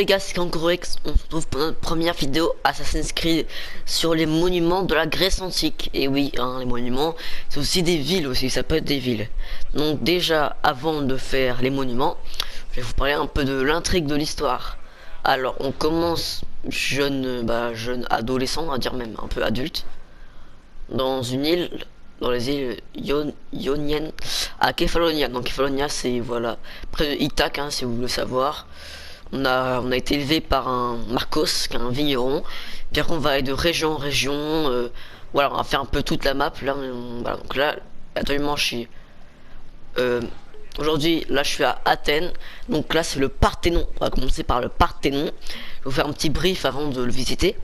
les gars, c'est Kankurex, on se retrouve pour notre première vidéo Assassin's Creed sur les monuments de la Grèce antique. Et oui, hein, les monuments, c'est aussi des villes aussi, ça peut être des villes. Donc déjà, avant de faire les monuments, je vais vous parler un peu de l'intrigue de l'histoire. Alors, on commence jeune adolescent, on va dire même un peu adulte, dans une île, dans les îles ioniennes, à Kefalonia. Donc Kefalonia, c'est voilà, près de Ithaque, hein, si vous voulez savoir. On a été élevé par un Marcos, qui est un vigneron. Puis après, on va aller de région en région. Voilà, on va faire un peu toute la map. Là, voilà, donc là, actuellement, je suis. Aujourd'hui, là, je suis à Athènes. Donc là, c'est le Parthénon. On va commencer par le Parthénon. Je vais vous faire un petit brief avant de le visiter.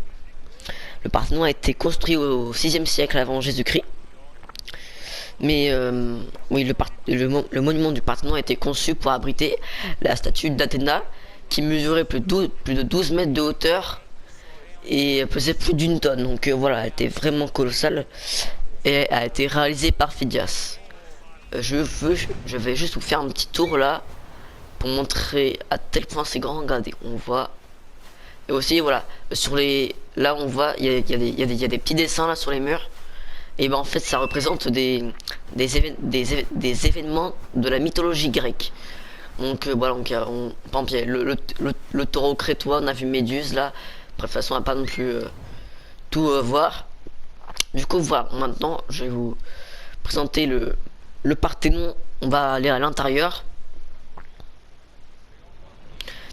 Le Parthénon a été construit au 6e siècle avant Jésus-Christ. Mais oui, le monument du Parthénon a été conçu pour abriter la statue d'Athéna qui mesurait plus de 12 mètres de hauteur et pesait plus d'une tonne. Donc voilà, elle était vraiment colossale et a été réalisée par Phidias. Je vais juste vous faire un petit tour là pour montrer à tel point c'est grand. Regardez, on voit. Et aussi voilà, là on voit, il y a des petits dessins là sur les murs. Et ben en fait ça représente des événements de la mythologie grecque. Donc voilà, donc par exemple, le taureau crétois, on a vu Méduse là. Bref, de toute façon on va pas non plus tout voir. Du coup voilà, maintenant je vais vous présenter le Parthénon. On va aller à l'intérieur.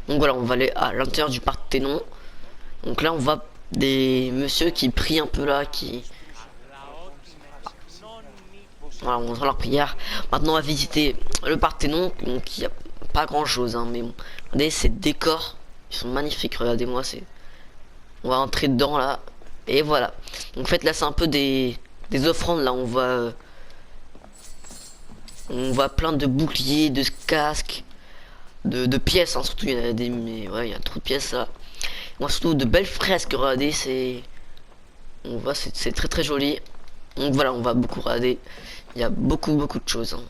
Donc voilà, on va aller à l'intérieur du Parthénon. Donc là on voit des messieurs qui prient un peu là, voilà, on entend leur prière. Maintenant on va visiter le Parthénon. Donc il y a pas grand chose, hein, mais bon. Regardez ces décors, ils sont magnifiques. Regardez-moi, on va entrer dedans là. Et voilà. Donc en fait là c'est un peu des offrandes là. On voit plein de boucliers, de casques, de pièces, hein, surtout il y en a des, mais ouais, il y a trop de pièces là. On voit surtout de belles fresques. Regardez, on voit c'est très très joli. Donc voilà, on va beaucoup regarder. Il y a beaucoup de choses, hein,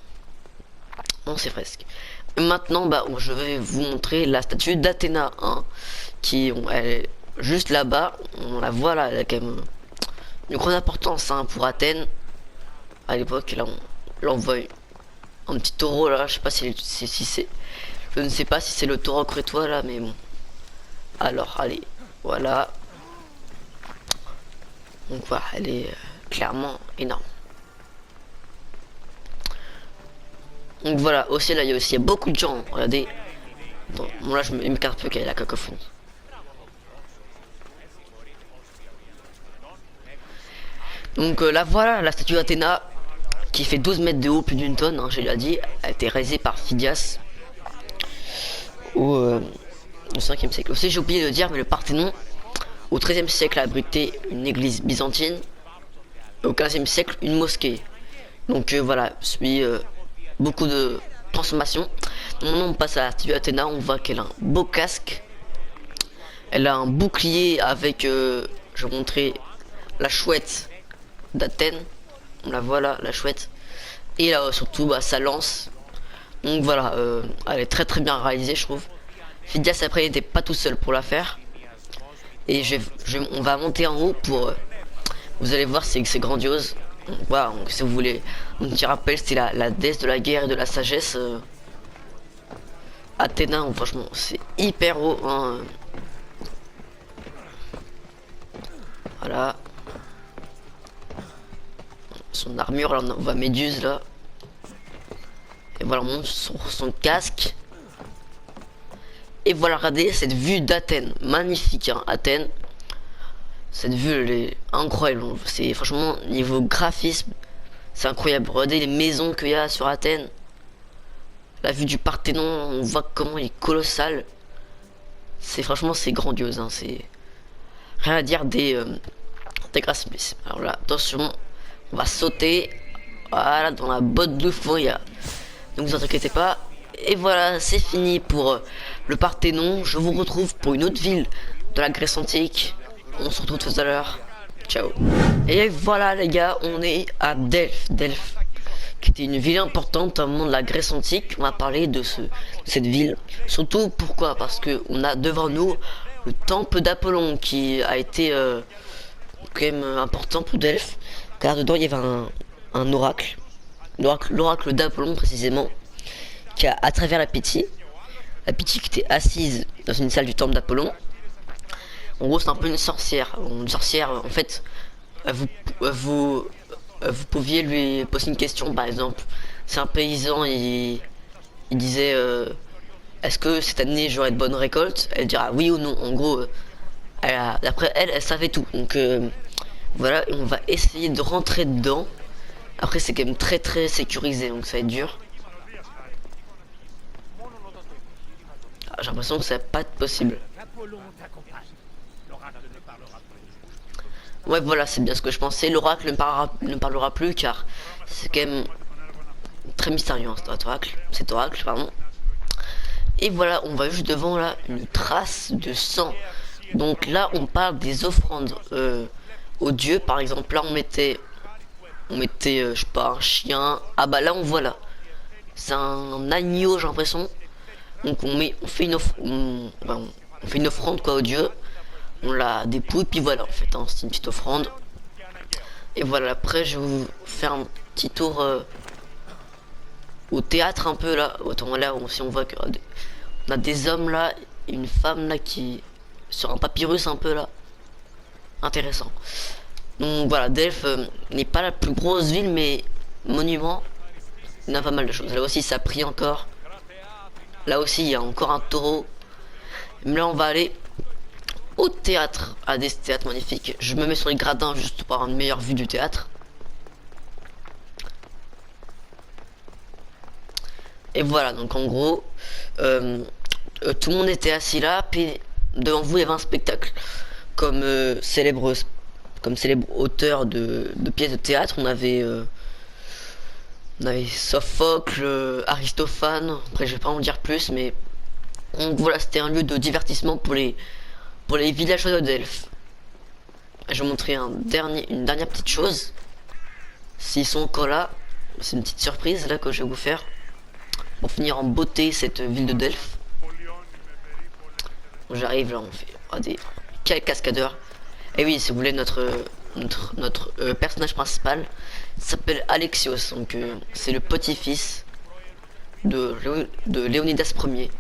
dans ces fresques. Maintenant, je vais vous montrer la statue d'Athéna, hein, elle est juste là-bas. On la voit là, elle a quand même une grande importance, hein, pour Athènes à l'époque. Là, on voit un petit taureau là. Je sais pas si c'est, je ne sais pas si c'est le taureau crétois là, mais bon. Alors, allez, voilà. Donc voilà, elle est clairement énorme. Donc voilà, aussi là il y a beaucoup de gens, regardez. Bon là je m'écarte peu qu'il y a la cacophonie. Donc là voilà la statue d'Athéna qui fait 12 mètres de haut, plus d'une tonne, hein, j'ai déjà dit. Elle a été réalisée par Phidias au 5e siècle. Aussi j'ai oublié de dire, mais le Parthénon au 13e siècle a abrité une église byzantine. Au 15e siècle une mosquée. Donc voilà, beaucoup de transformations. Maintenant on passe à la statue d'Athéna. On voit qu'elle a un beau casque. Elle a un bouclier avec je vais vous montrer la chouette d'Athènes. On la voit là, la chouette. Et là surtout sa lance. Donc voilà, elle est très bien réalisée, je trouve. Phidias après il n'était pas tout seul pour la faire. Et on va monter en haut pour vous allez voir, c'est grandiose. Voilà, donc, si vous voulez un petit rappel, c'est la déesse de la guerre et de la sagesse. Athéna, franchement, c'est hyper haut, hein. Voilà. Son armure, là, on voit Méduse, là. Et voilà, on monte son casque. Et voilà, regardez cette vue d'Athènes. Magnifique, hein, Athènes. Cette vue, elle est incroyable. C'est franchement, niveau graphisme, c'est incroyable. Regardez les maisons qu'il y a sur Athènes. La vue du Parthénon, on voit comment il est colossal. Franchement, c'est grandiose, hein. C'est rien à dire des graphismes. Alors là, attention, on va sauter. Voilà, dans la botte de fond, il y a. Donc vous inquiétez pas. Et voilà, c'est fini pour le Parthénon. Je vous retrouve pour une autre ville de la Grèce antique. On se retrouve tout à l'heure. Ciao. Et voilà les gars, on est à Delphes. qui était une ville importante au moment de la Grèce antique. On va parler de cette ville. Surtout pourquoi? Parce que on a devant nous le temple d'Apollon qui a été quand même important pour Delphes, car dedans il y avait un oracle, l'oracle d'Apollon précisément, qui a à travers la Pythie qui était assise dans une salle du temple d'Apollon. En gros c'est un peu une sorcière. Une sorcière en fait, vous pouviez lui poser une question, par exemple, c'est un paysan, il disait est-ce que cette année j'aurai de bonnes récoltes, elle dira oui ou non. En gros, d'après elle savait tout. Donc voilà, et on va essayer de rentrer dedans. Après c'est quand même très sécurisé, donc ça va être dur. J'ai l'impression que ça va pas être possible. Ouais voilà, c'est bien ce que je pensais. L'oracle ne parlera plus car c'est quand même très mystérieux hein, cet oracle pardon. Et voilà, on va juste devant là une trace de sang. Donc là on parle des offrandes aux dieux. Par exemple là on mettait je sais pas, un chien. Ah bah là on voit là, c'est un agneau j'ai l'impression. Donc on fait une offrande quoi aux dieux. On la dépouille puis voilà en fait hein, c'est une petite offrande. Et voilà, après je vais vous faire un petit tour au théâtre un peu là. Autant là si on voit que on a des hommes là et une femme là qui sur un papyrus un peu là. Intéressant. Donc voilà, Delphes n'est pas la plus grosse ville mais monument, il y a pas mal de choses. Là aussi ça prie encore. Là aussi il y a encore un taureau. Mais là on va aller au théâtre, à des théâtres magnifiques. Je me mets sur les gradins juste pour avoir une meilleure vue du théâtre. Et voilà, donc en gros, tout le monde était assis là, puis devant vous il y avait un spectacle. Comme célèbre auteur de pièces de théâtre, on avait Sophocle, Aristophane. Après je vais pas en dire plus, mais donc voilà, c'était un lieu de divertissement pour les villageois de Delphes. Je vais vous montrer une dernière petite chose. S'ils sont encore là, c'est une petite surprise là que je vais vous faire pour finir en beauté cette ville de Delphes. J'arrive là, on fait quel cascadeur. Et oui, si vous voulez, notre personnage principal s'appelle Alexios. Donc c'est le petit-fils de Léonidas Ier.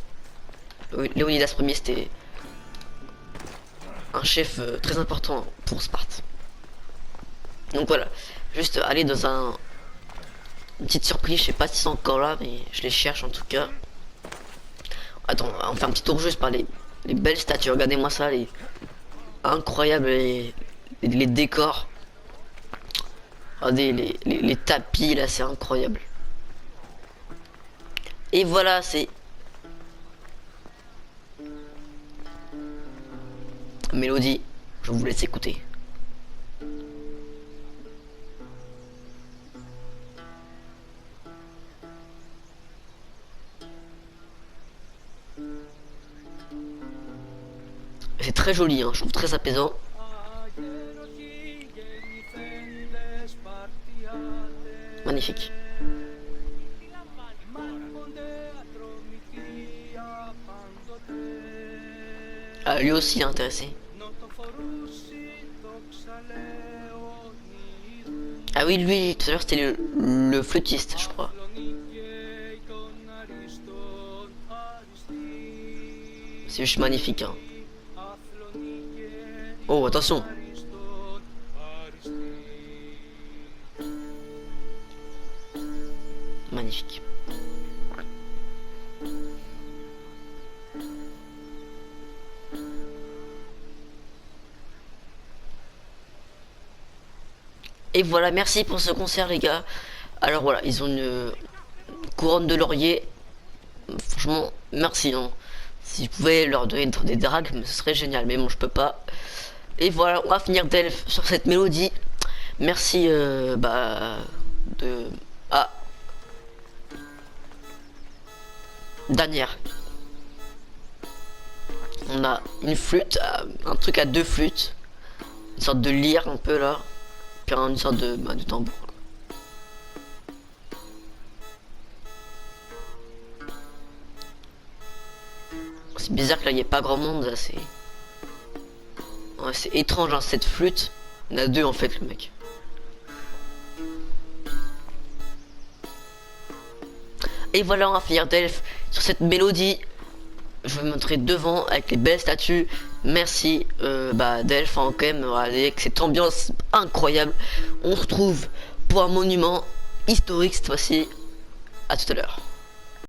Léonidas Ier c'était un chef très important pour Sparte. Donc voilà, juste aller dans une petite surprise, je sais pas si c'est encore là, mais je les cherche en tout cas. Attends, on fait un petit tour juste par les belles statues, regardez-moi ça, les incroyables les décors. Regardez les tapis là, c'est incroyable. Et voilà, c'est mélodie, je vous laisse écouter. C'est très joli, hein, je trouve très apaisant. Magnifique. Ah, lui aussi est intéressé. Ah oui, lui, tout à l'heure, c'était le flûtiste, je crois. C'est juste magnifique, hein. Oh, attention. Magnifique. Et voilà, merci pour ce concert les gars. Alors voilà, ils ont une couronne de laurier. Franchement, merci hein. Si je pouvais leur donner des dragues, ce serait génial. Mais bon, je peux pas. Et voilà, on va finir Delphes sur cette mélodie. Merci Ah, dernière. On a une flûte, un truc à deux flûtes. Une sorte de lyre un peu là. Puis une sorte de tambour. C'est bizarre que là il n'y ait pas grand monde là, c'est... Ouais, c'est étrange hein, cette flûte. Il y en a deux en fait le mec. Et voilà, on va finir Delphes sur cette mélodie. Je vais me montrer devant avec les belles statues. Merci Delphes hein, quand même, avec cette ambiance incroyable. On se retrouve pour un monument historique cette fois-ci. À tout à l'heure.